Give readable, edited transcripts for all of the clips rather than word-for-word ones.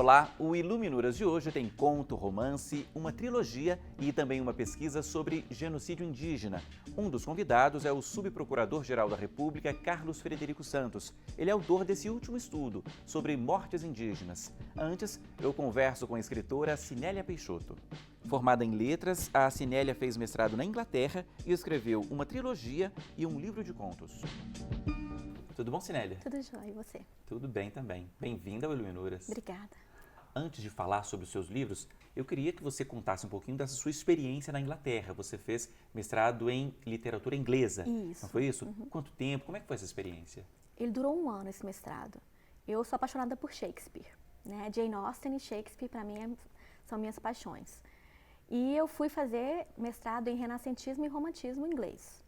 Olá, o Iluminuras de hoje tem conto, romance, uma trilogia e também uma pesquisa sobre genocídio indígena. Um dos convidados é o subprocurador-geral da República, Carlos Frederico Santos. Ele é autor desse último estudo sobre mortes indígenas. Antes, eu converso com a escritora Cinélia Peixoto. Formada em letras, a Cinélia fez mestrado na Inglaterra e escreveu uma trilogia e um livro de contos. Tudo bom, Cinélia? Tudo jóia, e você? Tudo bem também. Bem-vinda ao Iluminuras. Obrigada. Antes de falar sobre os seus livros, eu queria que você contasse um pouquinho dessa sua experiência na Inglaterra. Você fez mestrado em literatura inglesa, Isso. não foi isso? Uhum. Quanto tempo? Como é que foi essa experiência? Ele durou 1 ano, esse mestrado. Eu sou apaixonada por Shakespeare, né? Jane Austen e Shakespeare, para mim, são minhas paixões. E eu fui fazer mestrado em renascentismo e romantismo inglês.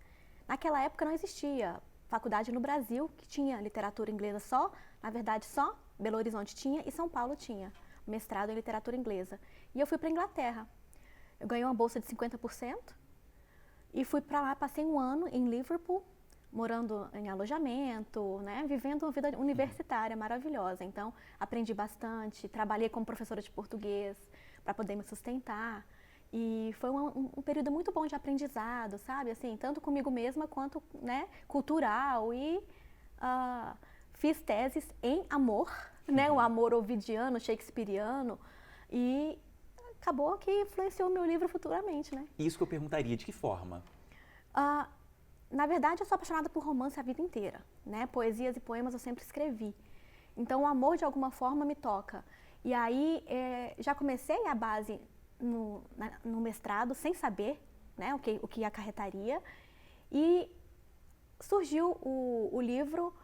Naquela época não existia faculdade no Brasil que tinha literatura inglesa só, na verdade só Belo Horizonte tinha e São Paulo tinha mestrado em literatura inglesa. E eu fui para a Inglaterra. Eu ganhei uma bolsa de 50% e fui para lá, passei 1 ano em Liverpool, morando em alojamento, né, vivendo uma vida universitária maravilhosa. Então, aprendi bastante, trabalhei como professora de português para poder me sustentar. E foi um período muito bom de aprendizado, sabe? Assim, tanto comigo mesma quanto, né, cultural. E fiz teses em amor, né? O amor ovidiano, shakespeariano. E acabou que influenciou o meu livro futuramente, né? Isso que eu perguntaria, de que forma? Na verdade, eu sou apaixonada por romance a vida inteira, né? Poesias e poemas eu sempre escrevi. Então, o amor, de alguma forma, me toca. E aí, já comecei a base no mestrado, sem saber, né, o que acarretaria. E surgiu o livro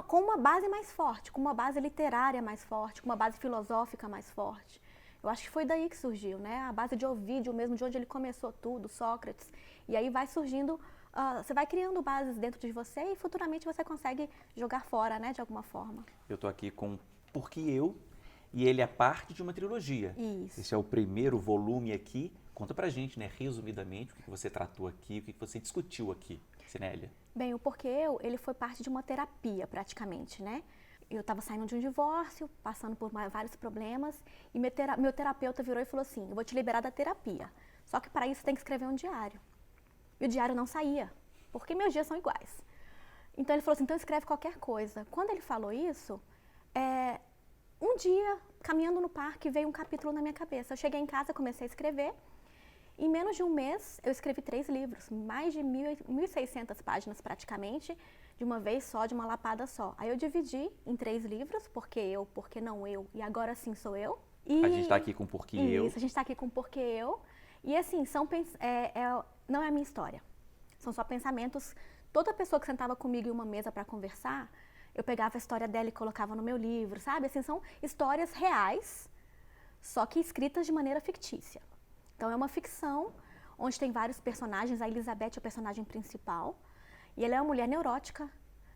com uma base mais forte, com uma base literária mais forte, com uma base filosófica mais forte. Eu acho que foi daí que surgiu, né? A base de Ovídio mesmo, de onde ele começou tudo, Sócrates. E aí vai surgindo, você vai criando bases dentro de você e futuramente você consegue jogar fora, né, de alguma forma. Eu estou aqui com Porque Eu, e ele é parte de uma trilogia. Isso. Esse é o primeiro volume aqui. Conta pra gente, né, resumidamente, o que você tratou aqui, o que você discutiu aqui, Cinélia. Bem, o Porque Eu, ele foi parte de uma terapia, praticamente, né? Eu estava saindo de um divórcio, passando por vários problemas, e meu terapeuta virou e falou assim, eu vou te liberar da terapia, só que para isso você tem que escrever um diário. E o diário não saía, porque meus dias são iguais. Então ele falou assim, então escreve qualquer coisa. Quando ele falou isso, um dia, caminhando no parque, veio um capítulo na minha cabeça. Eu cheguei em casa, comecei a escrever. Em menos de um mês, eu escrevi 3 livros, mais de 1.600 páginas praticamente, de uma vez só, de uma lapada só. Aí eu dividi em 3 livros, Porque Eu, Porque Não Eu e Agora Sim Sou Eu. E a gente está aqui com Porque Eu. Isso, a gente está aqui com Porque Eu. E assim, não é a minha história. São só pensamentos. Toda pessoa que sentava comigo em uma mesa para conversar, eu pegava a história dela e colocava no meu livro, sabe? Assim, são histórias reais, só que escritas de maneira fictícia. Então é uma ficção onde tem vários personagens. A Elizabeth é o personagem principal e ela é uma mulher neurótica,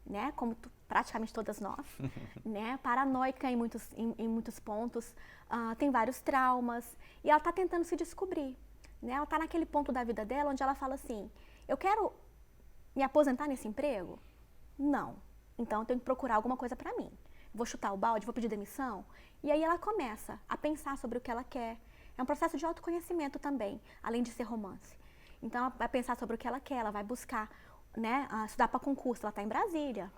né? Como praticamente todas nós, né? Paranoica em muitos pontos, tem vários traumas e ela está tentando se descobrir, né? Ela está naquele ponto da vida dela onde ela fala assim, eu quero me aposentar nesse emprego? Não. Então eu tenho que procurar alguma coisa para mim. Vou chutar o balde, vou pedir demissão? E aí ela começa a pensar sobre o que ela quer. É um processo de autoconhecimento também, além de ser romance. Então ela vai pensar sobre o que ela quer, ela vai buscar, né, estudar para concurso. Ela está em Brasília.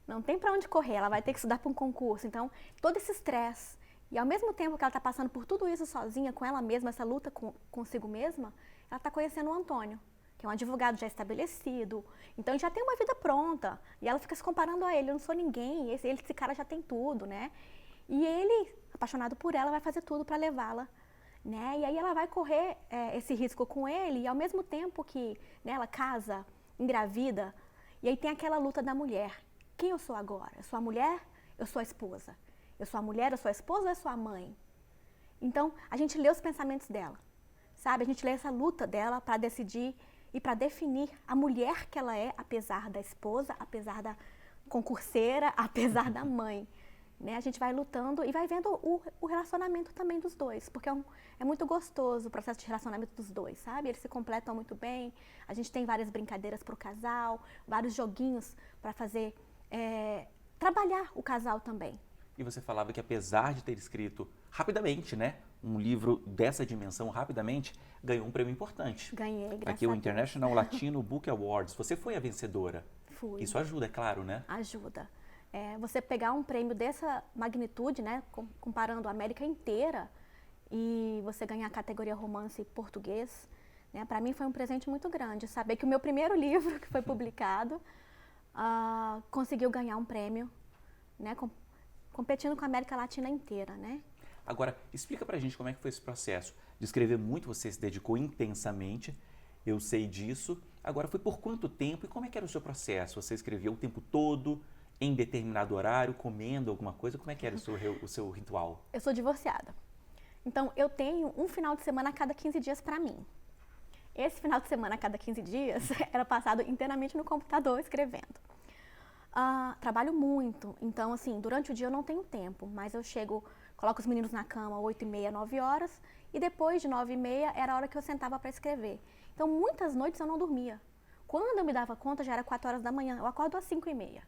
Não tem para onde correr, ela vai ter que estudar para um concurso. Então, todo esse estresse. E ao mesmo tempo que ela está passando por tudo isso sozinha, com ela mesma, essa luta consigo mesma, ela está conhecendo o Antônio, que é um advogado já estabelecido, então ele já tem uma vida pronta, e ela fica se comparando a ele, eu não sou ninguém, esse cara já tem tudo, né? E ele, apaixonado por ela, vai fazer tudo para levá-la, né? E aí ela vai correr esse risco com ele, e ao mesmo tempo que, né, ela casa, engravida, e aí tem aquela luta da mulher. Quem eu sou agora? Eu sou a mulher? Eu sou a esposa? Eu sou a mulher? Eu sou a esposa ou eu sou a mãe? Então, a gente lê os pensamentos dela, sabe? A gente lê essa luta dela para decidir e para definir a mulher que ela é, apesar da esposa, apesar da concurseira, apesar da mãe. Né? A gente vai lutando e vai vendo o relacionamento também dos dois, porque é muito gostoso o processo de relacionamento dos dois, sabe? Eles se completam muito bem, a gente tem várias brincadeiras para o casal, vários joguinhos para fazer, trabalhar o casal também. E você falava que apesar de ter escrito rapidamente, né, um livro dessa dimensão rapidamente, ganhou um prêmio importante. Ganhei, graças Aqui o a Deus. International Latino Book Awards. Você foi a vencedora. Fui. Isso ajuda, é claro, né? Ajuda. Você pegar um prêmio dessa magnitude, né, comparando a América inteira, e você ganhar a categoria romance português, né, para mim foi um presente muito grande. Saber que o meu primeiro livro, que foi publicado, conseguiu ganhar um prêmio, né, competindo com a América Latina inteira, né? Agora, explica pra gente como é que foi esse processo. De escrever muito, você se dedicou intensamente, eu sei disso. Agora, foi por quanto tempo e como é que era o seu processo? Você escrevia o tempo todo, em determinado horário, comendo alguma coisa? Como é que era o seu ritual? Eu sou divorciada. Então, eu tenho um final de semana a cada 15 dias para mim. Esse final de semana a cada 15 dias era passado inteiramente no computador escrevendo. Trabalho muito, então assim, durante o dia eu não tenho tempo, mas eu chego, coloco os meninos na cama 8h30, 9 horas, e depois de 9h30 era a hora que eu sentava para escrever. Então muitas noites eu não dormia. Quando eu me dava conta já era 4 horas da manhã, eu acordo às 5h30.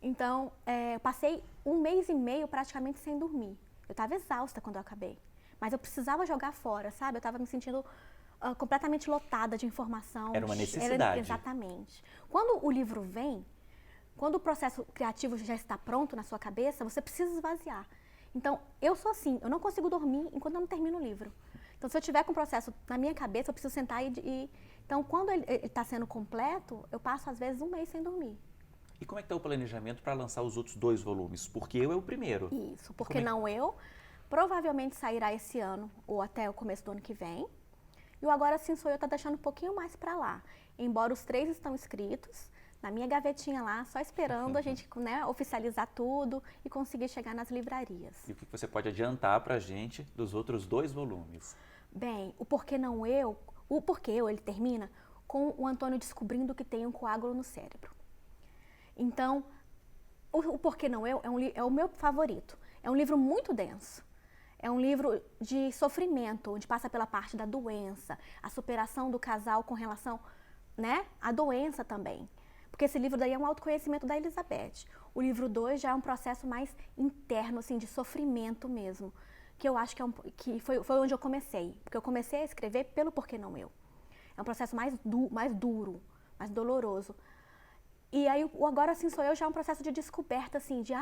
Então, eu passei 1 mês e meio praticamente sem dormir. Eu estava exausta quando eu acabei, mas eu precisava jogar fora, sabe? Eu estava me sentindo completamente lotada de informação. Era uma necessidade. Exatamente. Quando o livro vem, quando o processo criativo já está pronto na sua cabeça, você precisa esvaziar. Então, eu sou assim, eu não consigo dormir enquanto eu não termino o livro. Então, se eu tiver com o processo na minha cabeça, eu preciso sentar e... Então, quando ele está sendo completo, eu passo, às vezes, 1 mês sem dormir. E como é que está o planejamento para lançar os outros 2 volumes? Porque eu é o primeiro. Isso, porque não eu. Provavelmente sairá esse ano ou até o começo do ano que vem. E o Agora Sim Sou Eu está deixando um pouquinho mais para lá. Embora os 3 estão escritos, na minha gavetinha lá, só esperando a gente, né, oficializar tudo e conseguir chegar nas livrarias. E o que você pode adiantar para a gente dos outros 2 volumes? Bem, o Porquê Não Eu, o Porquê Eu, ele termina com o Antônio descobrindo que tem um coágulo no cérebro. Então, o Porquê Não Eu é o meu favorito. É um livro muito denso. É um livro de sofrimento, onde passa pela parte da doença, a superação do casal com relação, né, à doença também. Porque esse livro daí é um autoconhecimento da Elizabeth. O livro 2 já é um processo mais interno, assim, de sofrimento mesmo. Que eu acho que foi onde eu comecei. Porque eu comecei a escrever pelo Porquê Não Eu. É um processo mais duro, mais doloroso. E aí o Agora Sim Sou Eu já é um processo de descoberta, assim, de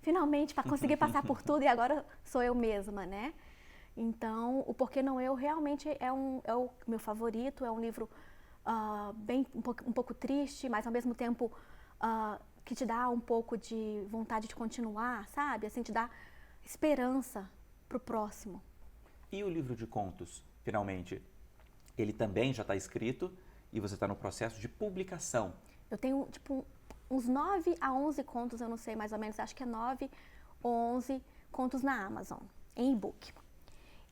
finalmente, para conseguir passar por tudo e agora sou eu mesma, né? Então, o Porquê Não Eu realmente é o meu favorito, é um livro um pouco triste, mas ao mesmo tempo que te dá um pouco de vontade de continuar, sabe? Assim, te dá esperança para o próximo. E o livro de contos, finalmente? Ele também já está escrito e você está no processo de publicação. Eu tenho, tipo, uns 9 a 11 contos, eu não sei mais ou menos, acho que é 9 ou 11 contos na Amazon, em e-book.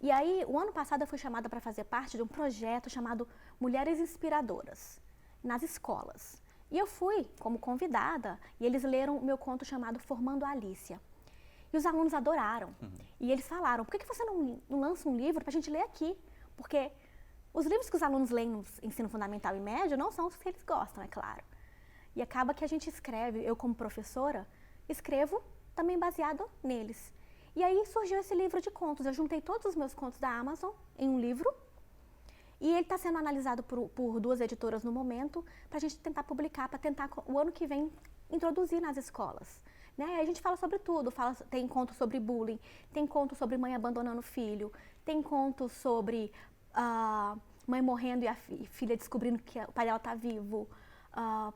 E aí, o ano passado eu fui chamada para fazer parte de um projeto chamado Mulheres Inspiradoras, nas escolas. E eu fui como convidada e eles leram o meu conto chamado Formando a Alícia. E os alunos adoraram. E eles falaram, por que você não lança um livro para a gente ler aqui? Porque os livros que os alunos leem no ensino fundamental e médio não são os que eles gostam, é claro. E acaba que a gente escreve, eu como professora, escrevo também baseado neles. E aí surgiu esse livro de contos. Eu juntei todos os meus contos da Amazon em um livro. E ele está sendo analisado por 2 editoras no momento, para a gente tentar publicar, para tentar o ano que vem introduzir nas escolas. Né? Aí a gente fala sobre tudo, tem conto sobre bullying, tem conto sobre mãe abandonando o filho, tem conto sobre mãe morrendo e a filha descobrindo que o pai dela está vivo,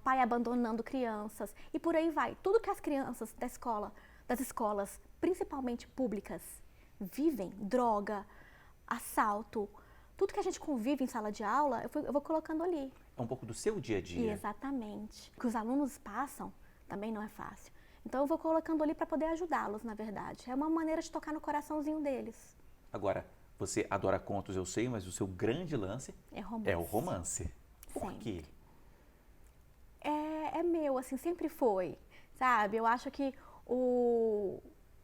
pai abandonando crianças, e por aí vai. Tudo que as crianças das escolas, principalmente públicas, vivem, droga, assalto, tudo que a gente convive em sala de aula, eu vou colocando ali. É um pouco do seu dia a dia. Exatamente. O que os alunos passam também não é fácil. Então eu vou colocando ali para poder ajudá-los, na verdade. É uma maneira de tocar no coraçãozinho deles. Agora, você adora contos, eu sei, mas o seu grande lance é o romance. Por quê? É meu, assim, sempre foi, sabe? Eu acho que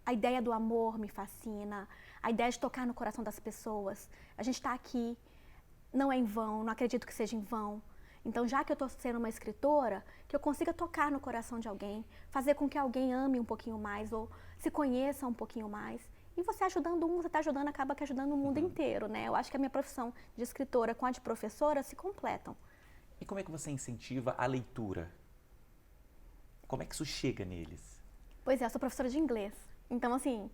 a ideia do amor me fascina, a ideia de tocar no coração das pessoas. A gente está aqui, não é em vão, não acredito que seja em vão. Então, já que eu estou sendo uma escritora, que eu consiga tocar no coração de alguém, fazer com que alguém ame um pouquinho mais ou se conheça um pouquinho mais. E você ajudando um, você está ajudando, acaba que ajudando o mundo inteiro, né? Eu acho que a minha profissão de escritora com a de professora se completam. E como é que você incentiva a leitura? Como é que isso chega neles? Pois é, eu sou professora de inglês. Então, assim,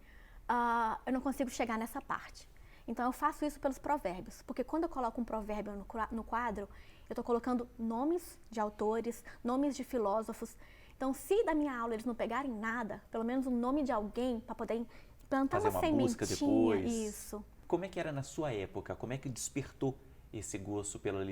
eu não consigo chegar nessa parte. Então, eu faço isso pelos provérbios. Porque quando eu coloco um provérbio no quadro, eu estou colocando nomes de autores, nomes de filósofos. Então, se da minha aula eles não pegarem nada, pelo menos um nome de alguém para poder plantar Fazer uma uma busca sementinha. depois. Isso. Como é que era na sua época? Como é que despertou esse gosto pela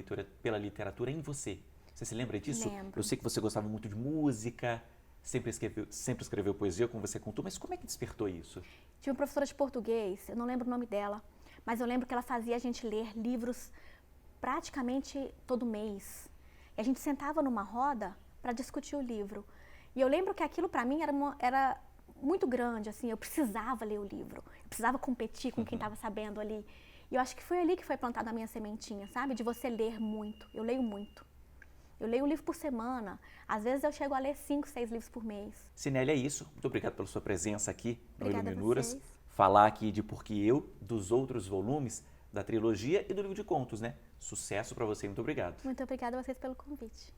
literatura em você? Você se lembra disso? Lembro. Eu sei que você gostava muito de música, sempre escreveu poesia, como você contou, mas como é que despertou isso? Tinha uma professora de português, eu não lembro o nome dela, mas eu lembro que ela fazia a gente ler livros praticamente todo mês. E a gente sentava numa roda para discutir o livro. E eu lembro que aquilo para mim era muito grande, assim, eu precisava ler o livro, eu precisava competir com quem estava sabendo ali. E eu acho que foi ali que foi plantada a minha sementinha, sabe? De você ler muito. Eu leio muito. Eu leio um livro por semana. Às vezes eu chego a ler 5, 6 livros por mês. Cinélia, é isso. Muito obrigado pela sua presença aqui no Obrigada a Iluminuras. vocês. Falar aqui de Porque Eu, dos outros volumes da trilogia e do livro de contos, né? Sucesso para você, muito obrigado. Muito obrigada a vocês pelo convite.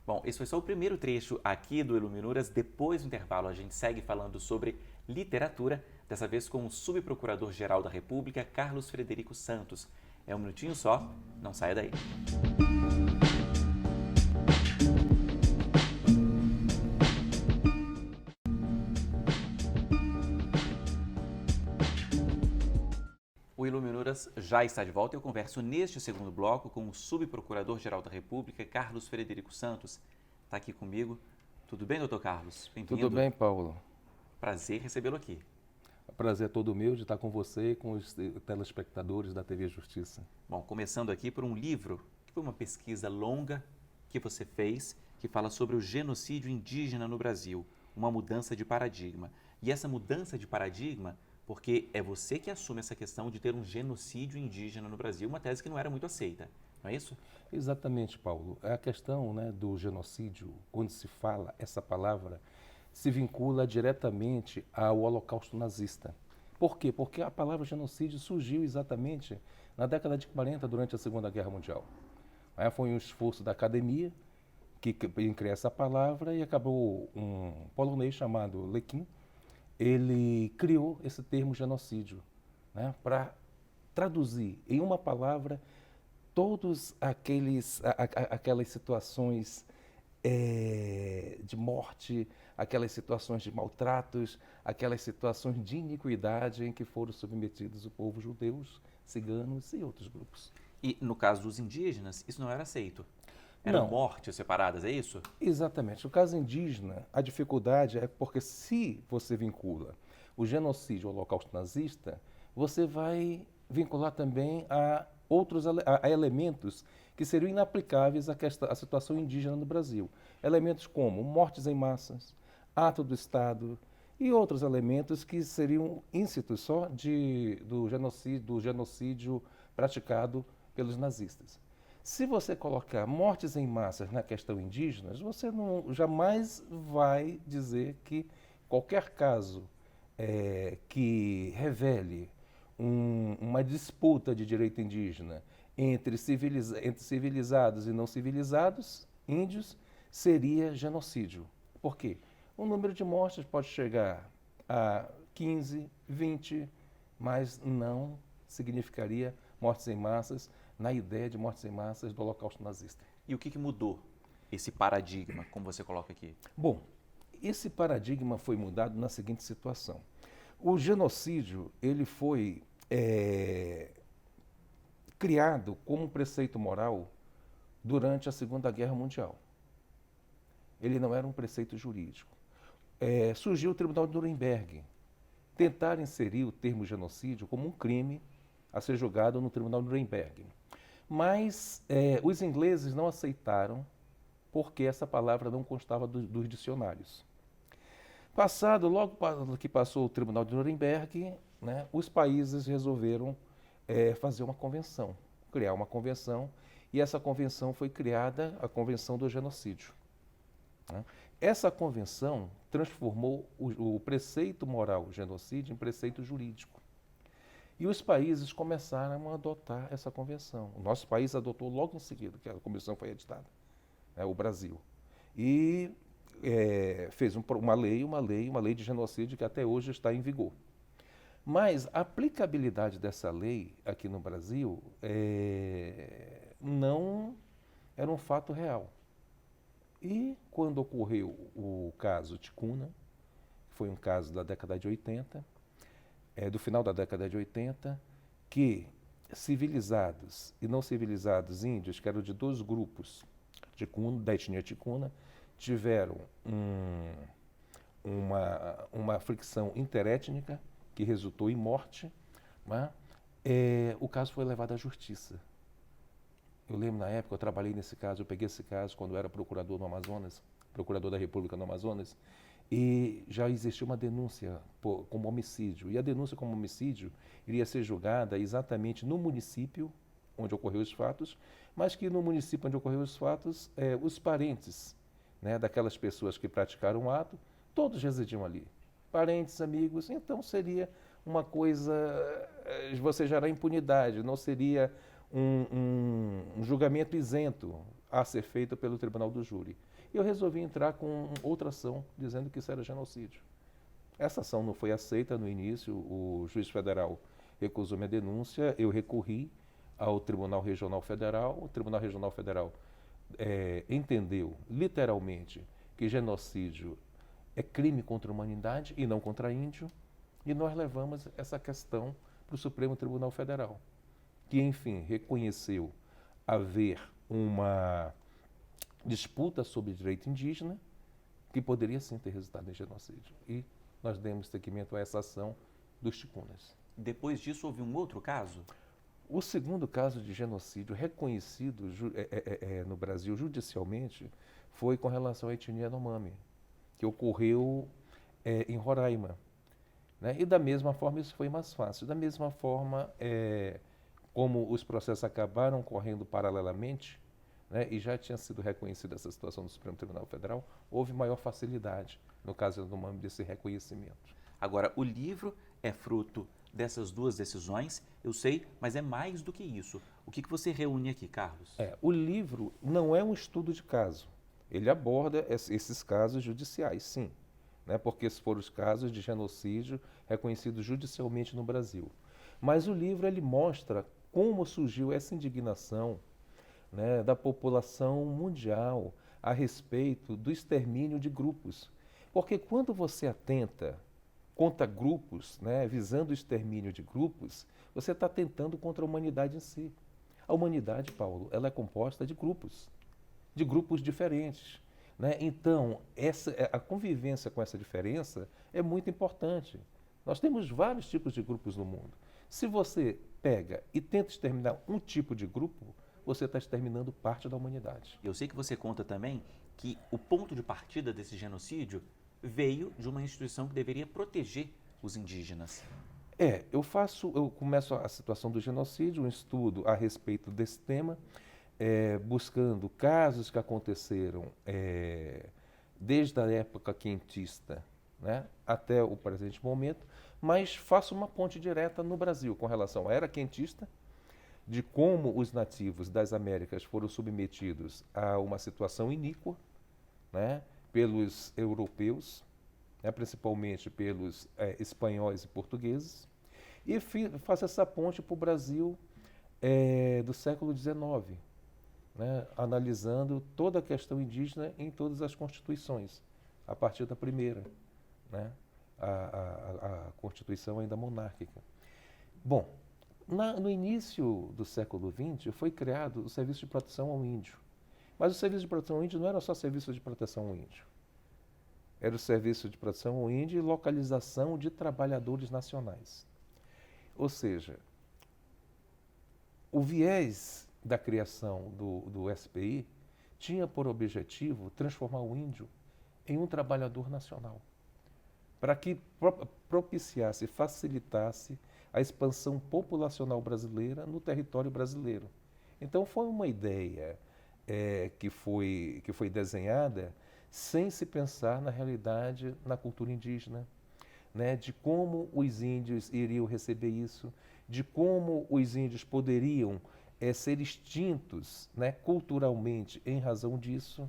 Bom, esse foi só o primeiro trecho aqui do Iluminuras. Depois do intervalo, a gente segue falando sobre literatura, dessa vez com o subprocurador-geral da República, Carlos Frederico Santos. É um minutinho só, não saia daí. O Iluminuras já está de volta e eu converso neste segundo bloco com o subprocurador-geral da República, Carlos Frederico Santos. Está aqui comigo. Tudo bem, doutor Carlos? Bem-vindo. Tudo bem, Paulo. Prazer recebê-lo aqui. O prazer é todo meu de estar com você e com os telespectadores da TV Justiça. Bom, começando aqui por um livro, que foi uma pesquisa longa que você fez, que fala sobre o genocídio indígena no Brasil, uma mudança de paradigma. E essa mudança de paradigma, porque é você que assume essa questão de ter um genocídio indígena no Brasil, uma tese que não era muito aceita, não é isso? Exatamente, Paulo. A questão, né, do genocídio, quando se fala essa palavra, se vincula diretamente ao Holocausto nazista. Por quê? Porque a palavra genocídio surgiu exatamente na década de 40, durante a Segunda Guerra Mundial. Foi um esforço da academia que criou essa palavra e acabou um polonês chamado Lekin. Ele criou esse termo genocídio, né, para traduzir em uma palavra todos aquelas situações de morte, aquelas situações de maltratos, aquelas situações de iniquidade em que foram submetidos o povo judeus, ciganos e outros grupos. E no caso dos indígenas, isso não era aceito? Eram mortes separadas, é isso? Exatamente. No caso indígena, a dificuldade é porque se você vincula o genocídio ao holocausto nazista, você vai vincular também a elementos que seriam inaplicáveis à situação indígena no Brasil. Elementos como mortes em massas, ato do Estado e outros elementos que seriam íncitos só do genocídio praticado pelos nazistas. Se você colocar mortes em massas na questão indígena, você jamais vai dizer que qualquer caso que revele uma disputa de direito indígena entre civilizados e não civilizados, índios, seria genocídio. Por quê? O número de mortes pode chegar a 15, 20, mas não significaria mortes em massas na ideia de mortes em massas do Holocausto nazista. E o que mudou esse paradigma, como você coloca aqui? Bom, esse paradigma foi mudado na seguinte situação. O genocídio, ele foi criado como um preceito moral durante a Segunda Guerra Mundial. Ele não era um preceito jurídico. Surgiu o Tribunal de Nuremberg. Tentaram inserir o termo genocídio como um crime a ser julgado no Tribunal de Nuremberg. Mas os ingleses não aceitaram porque essa palavra não constava dos dicionários. Logo que passou o Tribunal de Nuremberg, né, os países resolveram fazer uma convenção, criar uma convenção e essa convenção foi criada, a Convenção do Genocídio. Né? Essa convenção transformou o preceito moral genocídio em preceito jurídico. E os países começaram a adotar essa convenção. O nosso país adotou logo em seguida, que a convenção foi editada, o Brasil. E fez uma lei de genocídio que até hoje está em vigor. Mas a aplicabilidade dessa lei aqui no Brasil não era um fato real. E quando ocorreu o caso Ticuna, foi um caso da década de 80, do final da década de 80, que civilizados e não civilizados índios, que eram de dois grupos da etnia Ticuna, tiveram uma fricção interétnica que resultou em morte. Né? O caso foi levado à justiça. Eu lembro na época, eu trabalhei nesse caso, eu peguei esse caso quando eu era procurador no Amazonas, procurador da República no Amazonas, e já existia uma denúncia como homicídio. E a denúncia como homicídio iria ser julgada exatamente no município onde ocorreu os fatos, mas que no município onde ocorreu os fatos, os parentes, né, daquelas pessoas que praticaram o ato, todos residiam ali. Parentes, amigos, então seria uma coisa, você gerar impunidade, não seria um julgamento isento a ser feito pelo tribunal do júri. E eu resolvi entrar com outra ação, dizendo que isso era genocídio. Essa ação não foi aceita no início, o juiz federal recusou minha denúncia, eu recorri ao Tribunal Regional Federal, o Tribunal Regional Federal entendeu, literalmente, que genocídio é crime contra a humanidade e não contra índio, e nós levamos essa questão para o Supremo Tribunal Federal, que, enfim, reconheceu haver uma disputa sobre direito indígena que poderia sim ter resultado em genocídio. E nós demos seguimento a essa ação dos ticunas. Depois disso, houve um outro caso? O segundo caso de genocídio reconhecido no Brasil judicialmente foi com relação à etnia Yanomami, que ocorreu em Roraima. Né? E da mesma forma isso foi mais fácil. Da mesma forma, como os processos acabaram correndo paralelamente, né, e já tinha sido reconhecida essa situação no Supremo Tribunal Federal, houve maior facilidade no caso do nome desse reconhecimento. Agora, o livro é fruto dessas duas decisões, eu sei, mas é mais do que isso. O que você reúne aqui, Carlos? O livro não é um estudo de caso. Ele aborda esses casos judiciais, sim, né, porque foram os casos de genocídio reconhecidos judicialmente no Brasil. Mas o livro ele mostra como surgiu essa indignação, né, da população mundial a respeito do extermínio de grupos. Porque quando você atenta contra grupos, né, visando o extermínio de grupos, você está atentando contra a humanidade em si. A humanidade, Paulo, ela é composta de grupos diferentes. Né? Então, a convivência com essa diferença é muito importante. Nós temos vários tipos de grupos no mundo. Se você pega e tenta exterminar um tipo de grupo, você está exterminando parte da humanidade. Eu sei que você conta também que o ponto de partida desse genocídio veio de uma instituição que deveria proteger os indígenas. Eu começo a situação do genocídio, um estudo a respeito desse tema, buscando casos que aconteceram desde a época quentista, né, até o presente momento, mas faço uma ponte direta no Brasil com relação à era quentista, de como os nativos das Américas foram submetidos a uma situação iníqua, né, pelos europeus, né, principalmente pelos espanhóis e portugueses, e faço essa ponte para o Brasil do século XIX, né, analisando toda a questão indígena em todas as constituições, a partir da primeira, né, a Constituição ainda monárquica. Bom, no início do século XX foi criado o Serviço de Proteção ao Índio. Mas o Serviço de Proteção ao Índio não era só Serviço de Proteção ao Índio. Era o Serviço de Proteção ao Índio e localização de trabalhadores nacionais. Ou seja, o viés da criação do SPI tinha por objetivo transformar o índio em um trabalhador nacional, para que propiciasse, facilitasse a expansão populacional brasileira no território brasileiro. Então foi uma ideia que foi desenhada sem se pensar na realidade, na cultura indígena, né, de como os índios iriam receber isso, de como os índios poderiam ser extintos, né, culturalmente em razão disso,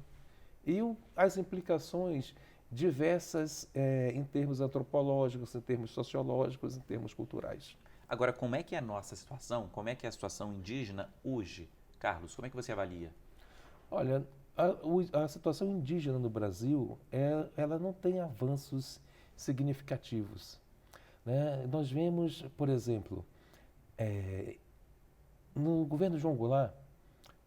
e as implicações diversas em termos antropológicos, em termos sociológicos, em termos culturais. Agora, como é que é a nossa situação? Como é que é a situação indígena hoje? Carlos, como é que você avalia? Olha, a situação indígena no Brasil, ela não tem avanços significativos, né? Nós vemos, por exemplo, no governo João Goulart,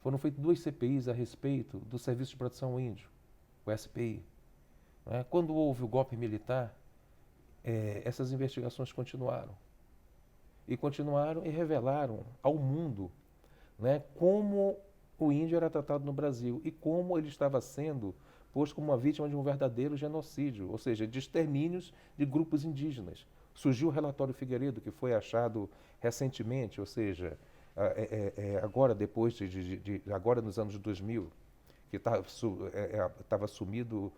foram feitas 2 CPIs a respeito do Serviço de Proteção ao Índio, o SPI. Né? Quando houve o golpe militar, essas investigações continuaram. E revelaram ao mundo, né, como o índio era tratado no Brasil e como ele estava sendo posto como uma vítima de um verdadeiro genocídio, ou seja, de extermínios de grupos indígenas. Surgiu o relatório Figueiredo, que foi achado recentemente, ou seja, agora depois agora nos anos 2000, que estava sumido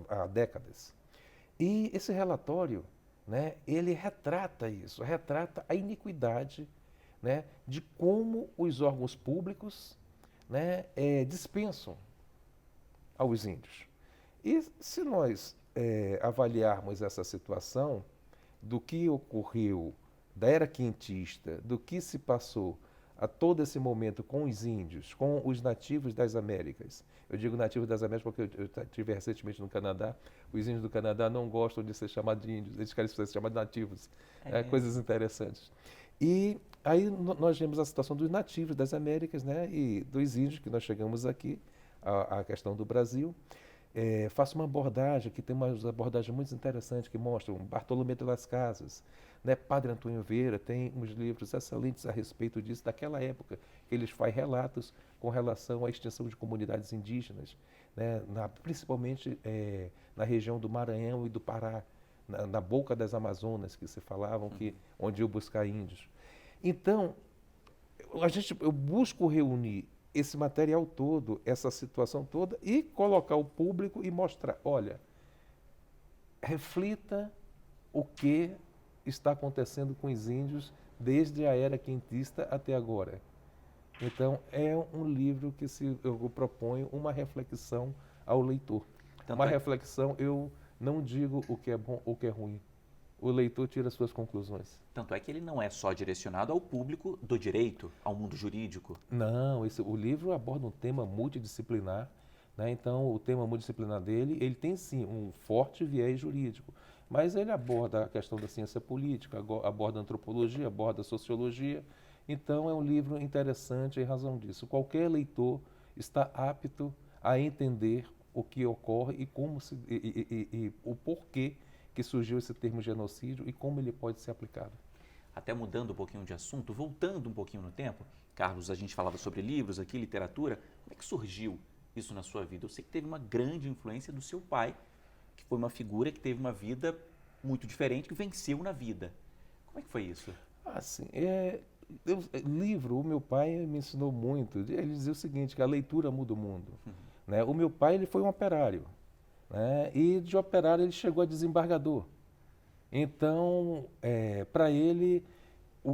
há décadas. E esse relatório, né, ele retrata isso, retrata a iniquidade, né, de como os órgãos públicos, né, dispensam aos índios. E se nós avaliarmos essa situação do que ocorreu da era quentista, do que se passou a todo esse momento com os índios, com os nativos das Américas. Eu digo nativos das Américas porque eu estive recentemente no Canadá. Os índios do Canadá não gostam de ser chamados de índios, eles querem ser chamados de nativos. Coisas interessantes. E aí nós vemos a situação dos nativos das Américas, né, e dos índios, que nós chegamos aqui, a questão do Brasil. Faço uma abordagem, que tem uma abordagem muito interessante, que mostra Bartolomé de las Casas, né? Padre Antônio Vieira tem uns livros excelentes a respeito disso, daquela época, que eles fazem relatos com relação à extinção de comunidades indígenas, né? Principalmente na região do Maranhão e do Pará, na boca das Amazonas, que se falavam, onde iam buscar índios. Então, eu busco reunir esse material todo, essa situação toda, e colocar o público e mostrar, olha, reflita o que está acontecendo com os índios desde a era quentista até agora. Então, é um livro que eu proponho uma reflexão ao leitor. Uma reflexão, eu não digo o que é bom ou o que é ruim. O leitor tira suas conclusões. Tanto é que ele não é só direcionado ao público do direito, ao mundo jurídico. Não, o livro aborda um tema multidisciplinar, né? Então, o tema multidisciplinar dele, ele tem sim um forte viés jurídico, mas ele aborda a questão da ciência política, aborda a antropologia, aborda a sociologia. Então, é um livro interessante em razão disso. Qualquer leitor está apto a entender o que ocorre e como e o porquê que surgiu esse termo genocídio e como ele pode ser aplicado. Até mudando um pouquinho de assunto, voltando um pouquinho no tempo, Carlos, a gente falava sobre livros aqui, literatura, como é que surgiu isso na sua vida? Eu sei que teve uma grande influência do seu pai, que foi uma figura que teve uma vida muito diferente, que venceu na vida. Como é que foi isso? Assim, livro, o meu pai me ensinou muito. Ele dizia o seguinte, que a leitura muda o mundo. Né? O meu pai, ele foi um operário. Né? E de operário ele chegou a desembargador. Então, para ele,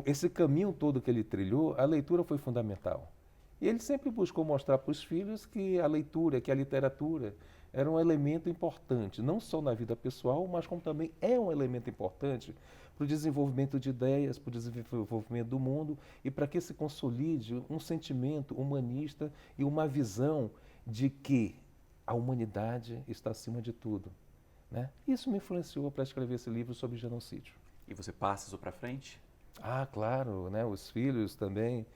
esse caminho todo que ele trilhou, a leitura foi fundamental. E ele sempre buscou mostrar para os filhos que a leitura, que a literatura era um elemento importante, não só na vida pessoal, mas como também é um elemento importante para o desenvolvimento de ideias, para o desenvolvimento do mundo e para que se consolide um sentimento humanista e uma visão de que a humanidade está acima de tudo. Né? Isso me influenciou para escrever esse livro sobre genocídio. E você passa isso para frente? Ah, claro, né? Os filhos também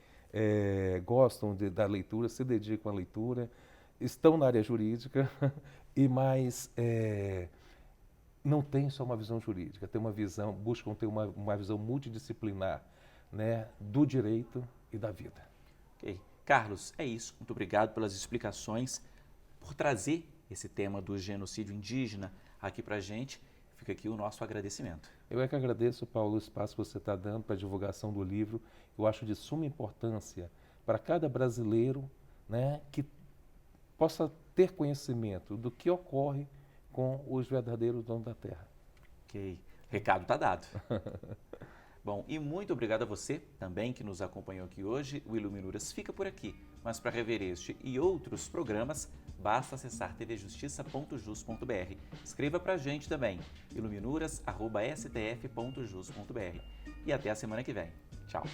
gostam da leitura, se dedicam à leitura, estão na área jurídica, mas não tem só uma visão jurídica, tem uma visão, buscam ter uma visão multidisciplinar, né? Do direito e da vida. Ok. Carlos, é isso. Muito obrigado pelas explicações, por trazer esse tema do genocídio indígena aqui para a gente. Fica aqui o nosso agradecimento. Eu é que agradeço, Paulo, o espaço que você está dando para a divulgação do livro. Eu acho de suma importância para cada brasileiro, né, que possa ter conhecimento do que ocorre com os verdadeiros donos da terra. Ok, recado está dado. Bom, e muito obrigado a você também que nos acompanhou aqui hoje. O Iluminuras fica por aqui, mas para rever este e outros programas, basta acessar tvjustiça.jus.br. Escreva para a gente também, iluminuras@stf.jus.br. E até a semana que vem. Tchau!